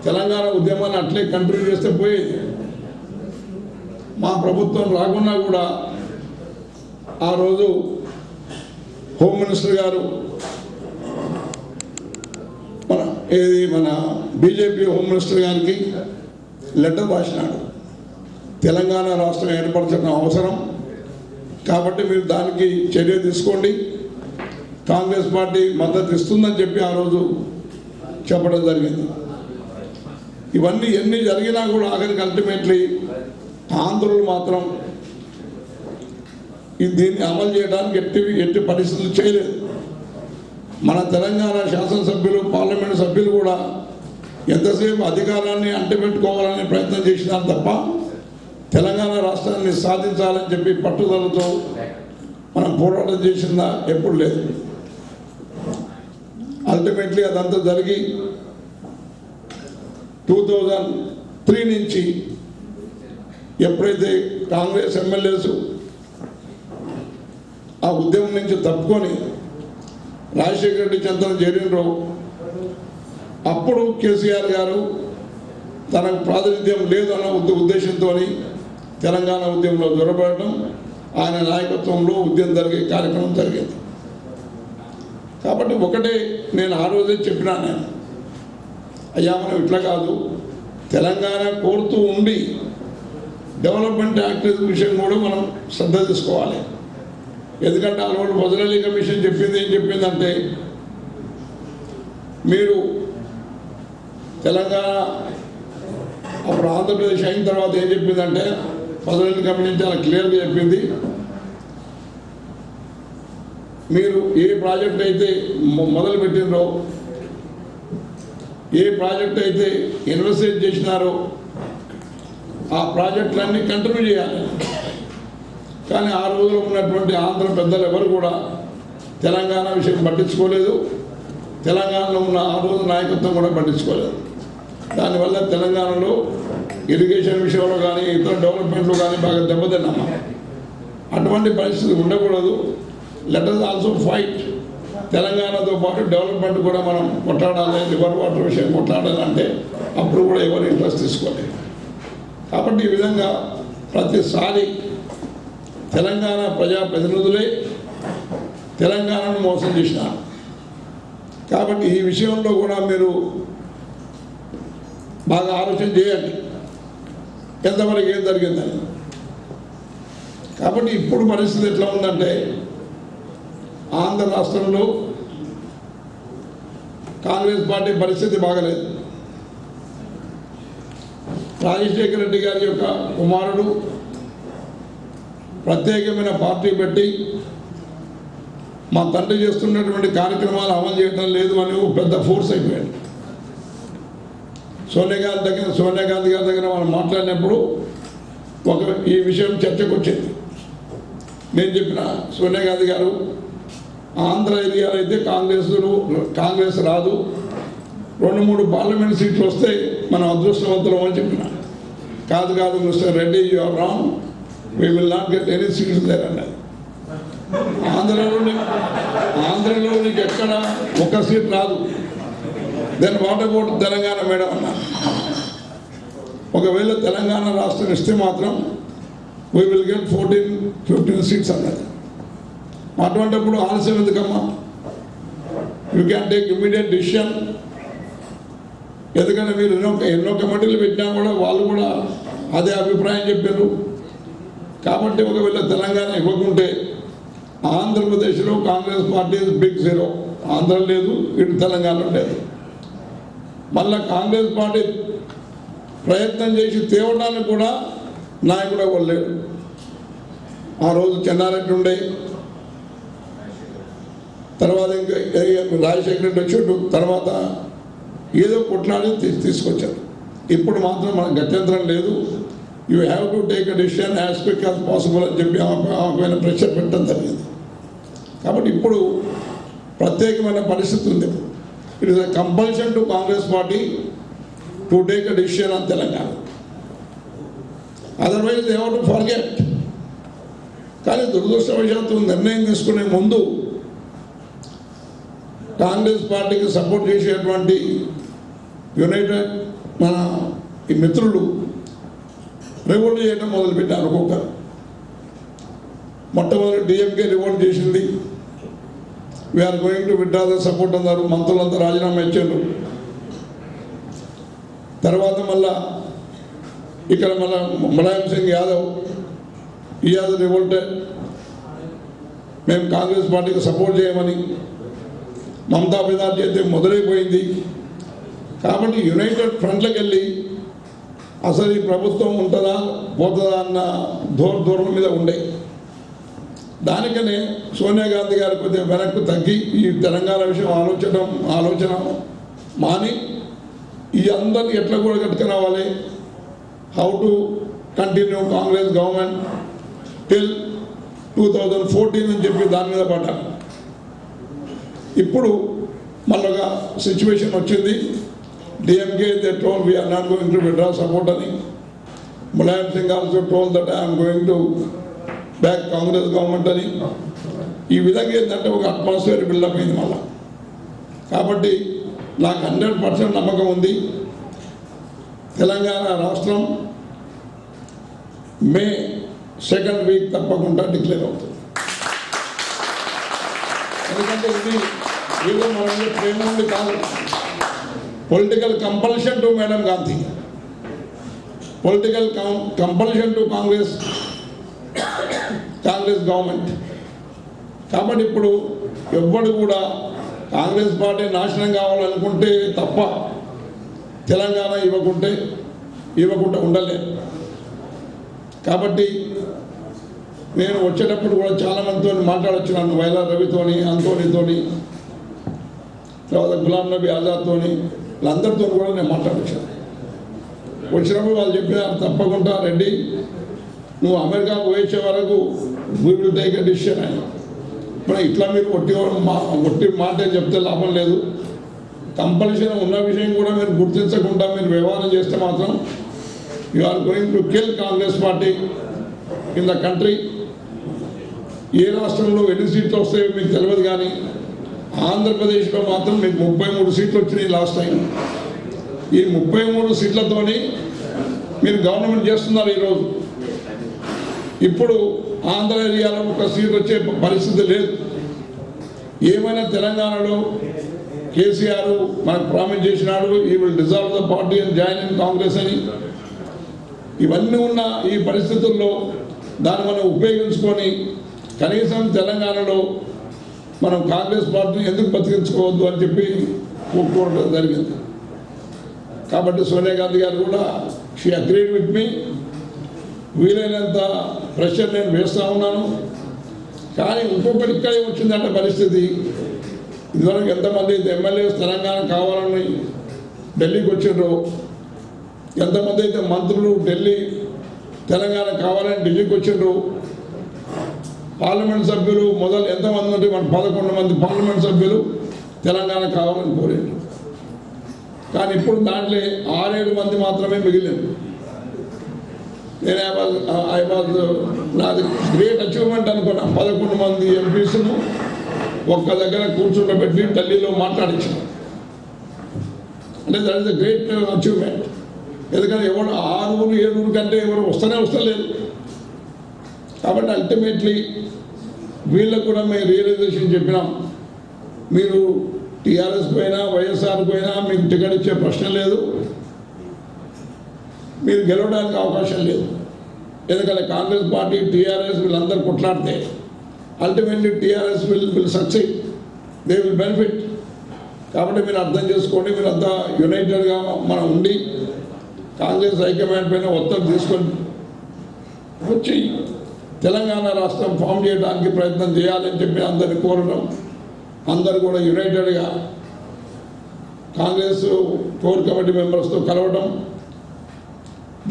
తెలంగాణ ఉద్యమాన్ని అట్లే కంటిన్యూ చేస్తే పోయేది. మా ప్రభుత్వం రాకున్నా కూడా ఆ రోజు హోమ్ మినిస్టర్ గారు మన బీజేపీ హోమ్ మినిస్టర్ గారికి లెటర్ రాసినాడు, తెలంగాణ రాష్ట్రం ఏర్పరచడం అవసరం కాబట్టి మీరు దానికి చర్య తీసుకోండి, కాంగ్రెస్ పార్టీ మద్దతు ఇస్తుందని చెప్పి ఆ రోజు చెప్పడం జరిగింది. ఇవన్నీ ఎన్ని జరిగినా కూడా ఆఖరికి అల్టిమేట్లీ ఆంధ్రులు మాత్రం దీన్ని అమలు చేయడానికి ఎట్టి పరిస్థితులు చేయలేదు. మన తెలంగాణ శాసనసభ్యులు పార్లమెంటు సభ్యులు కూడా ఎంతసేపు అధికారాన్ని అంటిపెట్టుకోవాలనే ప్రయత్నం చేసినారు తప్ప తెలంగాణ రాష్ట్రాన్ని సాధించాలని చెప్పి పట్టుదలతో మనం పోరాటం చేసిందా ఎప్పుడు లేదు. అల్టిమేట్లీ అదంతా జరిగి 2003 నుంచి ఎప్పుడైతే కాంగ్రెస్ ఎమ్మెల్యేస్ ఆ ఉద్యమం నుంచి తప్పుకొని రాజశేఖర రెడ్డి చెంతను చేరినరో అప్పుడు కేసీఆర్ గారు తనకు ప్రాతినిధ్యం లేదన్న ఉద్దేశంతో తెలంగాణ ఉద్యమంలో జొరబడటం, ఆయన నాయకత్వంలో ఉద్యమం జరిగే కార్యక్రమం జరిగింది. కాబట్టి ఒకటే నేను ఆ రోజే చెప్పినా, నేను అయ్యా మనం ఇట్లా కాదు, తెలంగాణ కోరుతూ ఉండి డెవలప్మెంట్ యాక్ట్ విషయం కూడా మనం శ్రద్ధ తీసుకోవాలి. ఎందుకంటే ఆ రోజు వజరలీ కమిషన్ చెప్పింది ఏం చెప్పిందంటే, మీరు తెలంగాణ అప్పుడు ఆంధ్రప్రదేశ్ అయిన తర్వాత ఏం చెప్పిందంటే, వజరలీ కమిషన్ చాలా క్లియర్గా చెప్పింది, మీరు ఏ ప్రాజెక్ట్ అయితే మొదలు పెట్టినరో, ఏ ప్రాజెక్ట్ అయితే ఇన్వెస్టిగేట్ చేసినారో ఆ ప్రాజెక్టులన్నీ కంటిన్యూ చేయాలి. కానీ ఆ రోజులో ఉన్నటువంటి ఆంధ్ర పెద్దలు ఎవరు కూడా తెలంగాణ విషయం పట్టించుకోలేదు, తెలంగాణలో ఉన్న ఆ రోజు నాయకత్వం కూడా పట్టించుకోలేదు. దానివల్ల తెలంగాణలో ఇరిగేషన్ విషయంలో కానీ ఇతర డెవలప్మెంట్లో కానీ బాగా దెబ్బతిన్నాము. అటువంటి పరిస్థితి ఉండకూడదు. Let us also fight. తెలంగాణతో పాటు డెవలప్మెంట్ కూడా మనం కొట్లాడాలి, రివర్ వాటర్ విషయం కొట్లాడాలంటే అప్పుడు కూడా ఎవరు ఇంట్రెస్ట్ తీసుకోలేదు. కాబట్టి ఈ విధంగా ప్రతిసారి తెలంగాణ ప్రజాప్రతినిధులే తెలంగాణను మోసం చేసినారు. కాబట్టి ఈ విషయంలో కూడా మీరు బాగా ఆలోచన చేయండి ఎంతవరకు ఏం జరిగిందని. కాబట్టి ఇప్పుడు పరిస్థితి ఎట్లా ఉందంటే, ఆంధ్ర రాష్ట్రంలో కాంగ్రెస్ పార్టీ పరిస్థితి బాగలేదు. రాజశేఖర రెడ్డి గారి యొక్క కుమారుడు ప్రత్యేకమైన పార్టీ పెట్టి మా తండ్రి చేస్తున్నటువంటి కార్యక్రమాలు అమలు చేయడం లేదు అని పెద్ద ఫోర్స్ అయిపోయాడు. సోనియా గాంధీ గారి దగ్గర మనం మాట్లాడినప్పుడు ఈ విషయం చర్చకు వచ్చింది. నేను చెప్పిన, సోనియా గాంధీ గారు ఆంధ్ర ఏరియాలో అయితే కాంగ్రెస్ రాదు, 2-3 పార్లమెంట్ సీట్లు వస్తే మనం అదృష్టవంతులం అని చెప్పిన. కాదు mister Reddy, you are wrong, we will not get any seats there అన్నది. ఆంధ్రలో నీకు ఎక్కడ ఒక్క సీట్ రాదు. Then what about Telangana madam అన్నా. ఒకవేళ తెలంగాణ రాష్ట్రం ఇస్తే మాత్రం వీ విల్ గెట్ 14-15 సీట్స్ అన్నది. అటువంటిప్పుడు ఆలస్యం ఎందుకమ్మా? You can take immediate decision. ఎందుకంటే మీరు ఎన్నో కమిటీలు పెట్టినా కూడా వాళ్ళు కూడా అదే అభిప్రాయం చెప్పారు. కాబట్టి ఒకవేళ తెలంగాణ ఇవ్వకుంటే ఆంధ్రప్రదేశ్లో Congress party big zero. Andhra లేదు, ఇటు తెలంగాణ లేదు. మళ్ళీ కాంగ్రెస్ పార్టీ ప్రయత్నం చేసి తేవడానికి కూడా నాయకుడు ఎవరు లేడు. ఆ రోజు చెన్నారెడ్డి ఉండే, తర్వాత ఇంకా రాజశేఖర రెడ్డి వచ్చాడు, తర్వాత ఏదో కొట్లాడి తీసుకొచ్చారు. ఇప్పుడు మాత్రం మనకు గత్యంతరం లేదు. You have to take a decision as quick as possible అని చెప్పి ఆమె ప్రెషర్ పెట్టడం జరిగింది. కాబట్టి ఇప్పుడు ప్రత్యేకమైన పరిస్థితి ఉంది. It is a compulsion to Congress party to take a decision on Telangana. Otherwise they have to forget. కానీ దురదృష్టవశాత్తు నిర్ణయం తీసుకునే ముందు కాంగ్రెస్ పార్టీకి సపోర్ట్ చేసేటువంటి యునైటెడ్ మన ఈ మిత్రులు రివోల్ట్ చేయడం మొదలుపెట్టారు. ఒక్కొక్కరు మొట్టమొదటి డిఎంకే రివోల్ట్ చేసింది. We are going to withdraw the support అన్నారు. మంత్రులంతా రాజీనామా ఇచ్చారు. తర్వాత మళ్ళా ఇక్కడ మన ములాయం సింగ్ యాదవ్ రివోల్టెడ్, మేము కాంగ్రెస్ పార్టీకి సపోర్ట్ చేయమని మమతా బెనర్జీ అయితే మొదలైపోయింది. కాబట్టి యునైటెడ్ ఫ్రంట్లకు వెళ్ళి అసలు ఈ ప్రభుత్వం ఉంటుందా పోతుందా అన్న ధోరణి మీద ఉండే. దానికనే సోనియా గాంధీ గారు కొద్దిగా వెనక్కు తగ్గి ఈ తెలంగాణ విషయం ఆలోచన మాని ఈ అందరినీ ఎట్లా కూడా కట్టుకురావాలి, how to continue Congress government till 2014 అని చెప్పి దాని మీద పడ్డారు. ఇప్పుడు మళ్ళొక సిచ్యువేషన్ వచ్చింది. DMK they told we're not going to withdraw support అని. Mulayam Singh also told that I am going to back Congress government అని. ఈ విధంగా ఏంటంటే ఒక అట్మాస్ఫియర్ బిల్డప్ అయింది మళ్ళా. కాబట్టి నాకు 100% నమ్మకం ఉంది, తెలంగాణ రాష్ట్రం మే 2nd వీక్ తప్పకుండా డిక్లేర్ అవుతుంది. ఎందుకంటే ఇది ఏదో మన ప్రేమ నుండి కాదు, political compulsion to madam Gandhi, political compulsion to Congress government. కాబట్టి ఇప్పుడు ఎవ్వడు కూడా కాంగ్రెస్ పార్టీ నాశనం కావాలనుకుంటే తప్ప తెలంగాణ ఇవ్వకుండా ఉండలేదు. కాబట్టి నేను వచ్చేటప్పుడు కూడా చాలామందితో మాట్లాడొచ్చినాను, వైలా రవితోని, అంతోనితోని, తర్వాత గులాం నబీ ఆజాద్తోని, వీళ్ళందరితో కూడా నేను మాట్లాడొచ్చాను. వచ్చినప్పుడు వాళ్ళు చెప్పినారు, తప్పకుండా రెడ్డి నువ్వు అమెరికా పోయే వరకు we will take a decision అని. ఇప్పుడు ఇట్లా మీరు ఒట్టి మాట చెప్తే లాభం లేదు. కంపల్షన్ ఉన్న విషయం కూడా మీరు గుర్తించకుండా మీరు వ్యవహారం చేస్తే మాత్రం you are going to kill Congress party in the country. ఏ రాష్ట్రంలో ఎన్ని సీట్లు వస్తాయో మీకు తెలియదు, కానీ ఆంధ్రప్రదేశ్లో మాత్రం మీకు 33 సీట్లు వచ్చినాయి లాస్ట్ టైం. ఈ 33 సీట్లతోని మీరు గవర్నమెంట్ చేస్తున్నారు ఈరోజు. ఇప్పుడు ఆంధ్ర ఏరియాలో ఒక సీట్ వచ్చే పరిస్థితి లేదు. ఏమైనా తెలంగాణలో కేసీఆర్ మనకు ప్రామిస్ చేసినాడు, ఈ will dissolve the party and join in Congress అని. ఇవన్నీ ఉన్న ఈ పరిస్థితుల్లో దాన్ని మనం ఉపయోగించుకొని కనీసం తెలంగాణలో మనం కాంగ్రెస్ పార్టీని ఎందుకు బతికించుకోవద్దు అని చెప్పి కోరుకోవడం జరిగింది. కాబట్టి సోనియా గాంధీ గారు కూడా షీ అగ్రీడ్ విత్ మీ. వీలైనంత ప్రెషర్ నేను వేస్తూ ఉన్నాను. కానీ ఇంకొకటి ఇక్కడే వచ్చిందంటే పరిస్థితి, ఇదివరకు ఎంతమంది అయితే ఎమ్మెల్యేస్ తెలంగాణ కావాలని ఢిల్లీకి వచ్చిండ్రో, ఎంతమంది అయితే మంత్రులు తెలంగాణ కావాలని ఢిల్లీకి వచ్చిండ్రు, పార్లమెంట్ సభ్యులు మొదలు ఎంతమంది ఉంటే మన 11 మంది పార్లమెంట్ సభ్యులు తెలంగాణ కావాలని కోరారు. కానీ ఇప్పుడు దాంట్లో 6-7 మంది మాత్రమే మిగిలింది. నాది గ్రేట్ అచీవ్మెంట్ అనుకున్నా. 11 మంది ఎంపీస్ను ఒక్క దగ్గర కూర్చుండబెట్టి ఢిల్లీలో మాట్లాడించారు. అంటే that is the great achievement. ఎందుకంటే ఎవరు 6-7 కంటే ఎవరు వస్తలేదు. కాబట్టి అల్టిమేట్లీ వీళ్ళకు కూడా మేము రియలైజేషన్ చెప్పినాం, మీరు టీఆర్ఎస్ పోయినా వైఎస్ఆర్ పోయినా మీకు టికెట్ ఇచ్చే ప్రశ్న లేదు, మీరు గెలవడానికి అవకాశం లేదు. ఎందుకంటే కాంగ్రెస్ పార్టీ టీఆర్ఎస్ వీళ్ళందరూ కొట్లాడితే ultimately TRS will succeed, they will benefit. కాబట్టి మీరు అర్థం చేసుకోండి, మీరంతా యునైటెడ్గా మనం ఉండి కాంగ్రెస్ హైకమాండ్ పైన ఒత్తిడి తీసుకొని వచ్చి తెలంగాణ రాష్ట్రం ఫామ్ చేయడానికి ప్రయత్నం చేయాలని చెప్పి అందరిని కోరడం, అందరు కూడా యునైటెడ్గా కాంగ్రెస్ కోర్ కమిటీ మెంబర్స్తో కలవడం,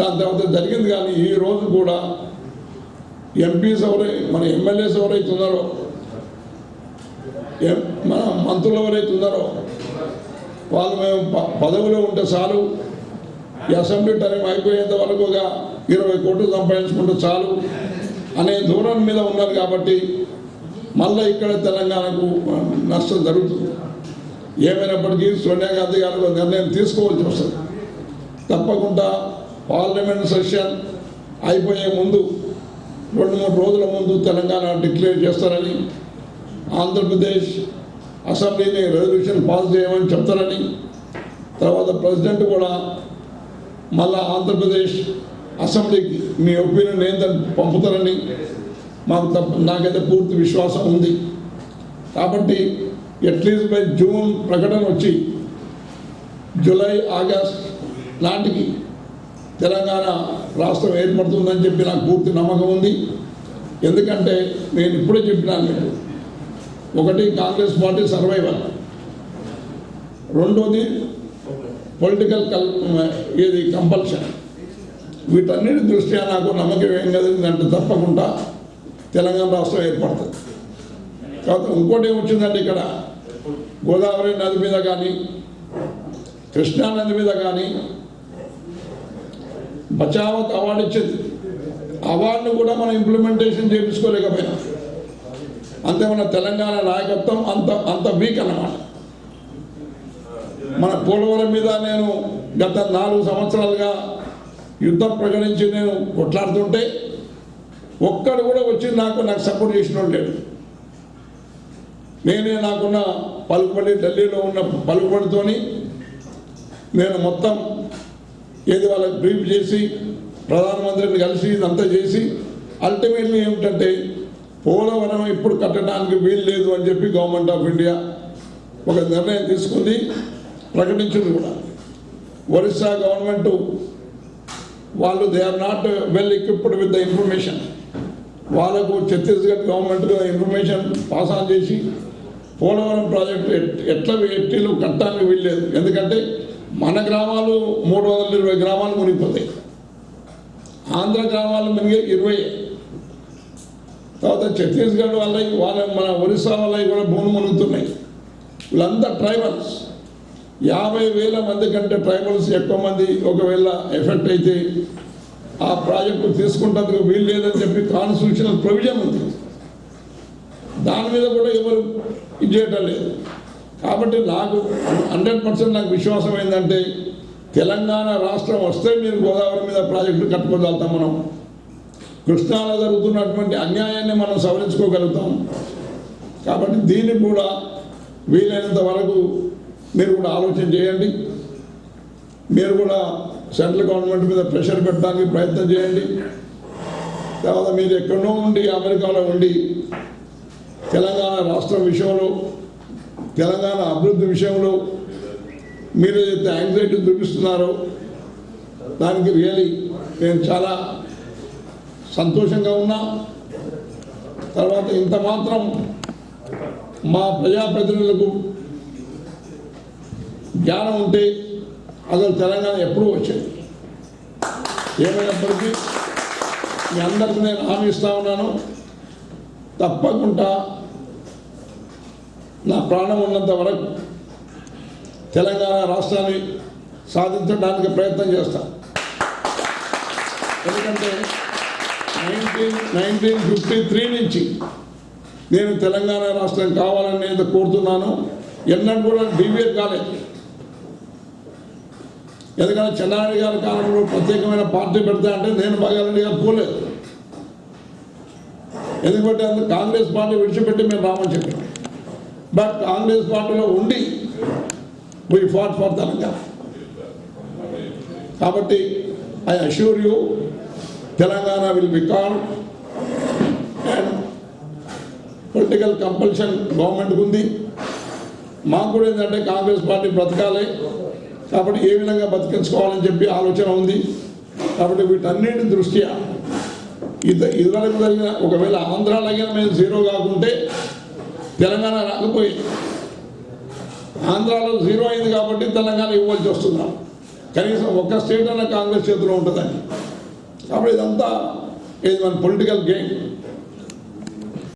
దాని తర్వాత జరిగింది. కానీ ఈరోజు కూడా ఎంపీస్ మన ఎమ్మెల్యేస్ ఎవరైతే ఉన్నారో, మన మంత్రులు ఎవరైతే ఉన్నారో వాళ్ళు మేము పదవిలో ఉంటే చాలు, ఈ అసెంబ్లీ టైం అయిపోయేంత వరకు ఒక 20 కోట్లు సంపాదించుకుంటే చాలు అనే ధోరణి మీద ఉన్నారు. కాబట్టి మళ్ళీ ఇక్కడ తెలంగాణకు నష్టం జరుగుతుంది. ఏమైనప్పటికీ సోనియా గాంధీ గారు నిర్ణయం తీసుకోవాల్సి వస్తుంది. తప్పకుండా పార్లమెంట్ సెషన్ అయిపోయే ముందు 2-3 రోజుల ముందు తెలంగాణ డిక్లేర్ చేస్తారని, ఆంధ్రప్రదేశ్ అసెంబ్లీని రెజల్యూషన్ పాస్ చేయమని చెప్తారని, తర్వాత ప్రెసిడెంట్ కూడా మళ్ళా ఆంధ్రప్రదేశ్ అసెంబ్లీకి మీ ఒపీనియన్ ఏందని పంపుతారని నాకైతే పూర్తి విశ్వాసం ఉంది. కాబట్టి అట్లీస్ట్ బై జూన్ ప్రకటన వచ్చి జూలై ఆగస్ట్ నాటికి తెలంగాణ రాష్ట్రం ఏర్పడుతుందని చెప్పి నాకు పూర్తి నమ్మకం ఉంది. ఎందుకంటే నేను ఇప్పుడే చెప్పినాను మీకు, ఒకటి కాంగ్రెస్ పార్టీ సర్వైవల్, రెండోది పొలిటికల్ కంపల్షన్. వీటన్నిటి దృష్ట్యా నాకు నమ్మకం ఏం కదంటే తప్పకుండా తెలంగాణ రాష్ట్రం ఏర్పడుతుంది. కాబట్టి ఇంకోటి ఏమొచ్చిందంటే ఇక్కడ గోదావరి నది మీద కానీ కృష్ణా నది మీద కానీ బచావత్ అవార్డు ఇచ్చింది. అవార్డును కూడా మనం ఇంప్లిమెంటేషన్ చేయించుకోలేకపోయినాం. అంతే మన తెలంగాణ నాయకత్వం అంత వీక్ అన్నమాట. మన పోలవరం మీద నేను గత 4 సంవత్సరాలుగా యుద్ధం ప్రకటించి నేను కొట్లాడుతుంటే ఒక్కడు కూడా వచ్చి నాకు సపోర్ట్ చేసిన లేడు. నేనే నాకున్న పలుకుబడి, ఢిల్లీలో ఉన్న పలుకుబడితోని నేను మొత్తం ఏది వాళ్ళకి బ్రీఫ్ చేసి ప్రధానమంత్రిని కలిసి ఇదంతా చేసి అల్టిమేట్లీ ఏమిటంటే పోలవరం ఇప్పుడు కట్టడానికి వీలు లేదు అని చెప్పి గవర్నమెంట్ ఆఫ్ ఇండియా ఒక నిర్ణయం తీసుకుంది, ప్రకటించింది కూడా. ఒరిస్సా గవర్నమెంట్ వాళ్ళు they are not well equipped with the information. వాళ్ళకు Chhattisgarh government information pass on చేసి పోలవరం ప్రాజెక్టు ఎట్టిలు కట్టడానికి వీల్లేదు. ఎందుకంటే మన గ్రామాలు 320 గ్రామాలు మునిగిపోతాయి, ఆంధ్ర గ్రామాలు మునిగే 20. తర్వాత ఛత్తీస్గఢ్ వాళ్ళకి మన ఒరిస్సా వాళ్ళకి కూడా భూములు మునుగుతున్నాయి. వీళ్ళంతా ట్రైబల్స్, 50,000 మంది కంటే ట్రైబల్స్ ఎక్కువ మంది ఒకవేళ ఎఫెక్ట్ అయితే ఆ ప్రాజెక్టు తీసుకుంటందుకు వీలు లేదని చెప్పి కాన్స్టిట్యూషనల్ ప్రొవిజన్ ఉంది. దాని మీద కూడా ఎవరు ఇది చేయటం లేదు. కాబట్టి నాకు 100% నాకు విశ్వాసం ఏంటంటే తెలంగాణ రాష్ట్రం వస్తే మీరు గోదావరి మీద ప్రాజెక్టు కట్టుకోగలుగుతాం. మనం కృష్ణాలో జరుగుతున్నటువంటి అన్యాయాన్ని మనం సవరించుకోగలుగుతాం. కాబట్టి దీన్ని కూడా వీలైనంత వరకు మీరు కూడా ఆలోచన చేయండి. మీరు కూడా సెంట్రల్ గవర్నమెంట్ మీద ప్రెషర్ పెట్టడానికి ప్రయత్నం చేయండి. తర్వాత మీరు ఎక్కడో ఉండి అమెరికాలో ఉండి తెలంగాణ రాష్ట్రం విషయంలో, తెలంగాణ అభివృద్ధి విషయంలో మీరు ఏదైతే యాంగ్జైటీ చూపిస్తున్నారో దానికి రియలీ నేను చాలా సంతోషంగా ఉన్నా. తర్వాత ఇంత మాత్రం మా ప్రజాప్రతినిధులకు జ్ఞానం ఉంటే అసలు తెలంగాణ ఎప్పుడూ వచ్చేది. ఏమైనప్పటికీ మీ అందరికీ నేను హామీ ఇస్తా ఉన్నాను, తప్పకుండా నా ప్రాణం ఉన్నంత వరకు తెలంగాణ రాష్ట్రాన్ని సాధించడానికి ప్రయత్నం చేస్తాను. ఎందుకంటే 1953 నుంచి నేను తెలంగాణ రాష్ట్రం కావాలని నేను కోరుతున్నాను. ఎన్నడూ కూడా డీవియేట్ కాలేదు. ఎందుకంటే చెన్నారెడ్డి గారి కాలంలో ప్రత్యేకమైన పార్టీ పెడతా అంటే నేను బాగారెడ్డి గారు పోలేదు. ఎందుకంటే కాంగ్రెస్ పార్టీ విడిచిపెట్టి మేము రామని చెప్పాం. బట్ కాంగ్రెస్ పార్టీలో ఉండి we fought for తెలంగాణ. కాబట్టి I assure you Telangana will be called and political compulsion గవర్నమెంట్కి ఉంది. మాకు కూడా ఏంటంటే కాంగ్రెస్ పార్టీ బ్రతకాలి, కాబట్టి ఏ విధంగా బతికించుకోవాలని చెప్పి ఆలోచన ఉంది. కాబట్టి వీటన్నిటి దృష్ట్యా ఇదివరకు జరిగిన ఒకవేళ ఆంధ్రాలో మేము 0 కాకుంటే తెలంగాణ రాకపోయింది. ఆంధ్రాలో 0 అయింది కాబట్టి తెలంగాణ ఇవ్వాల్సి వస్తున్నాం. కనీసం ఒక్క స్టేట్ అన్న కాంగ్రెస్ చేతిలో ఉంటుందని. కాబట్టి ఇదంతా ఇది మన పొలిటికల్ గేమ్.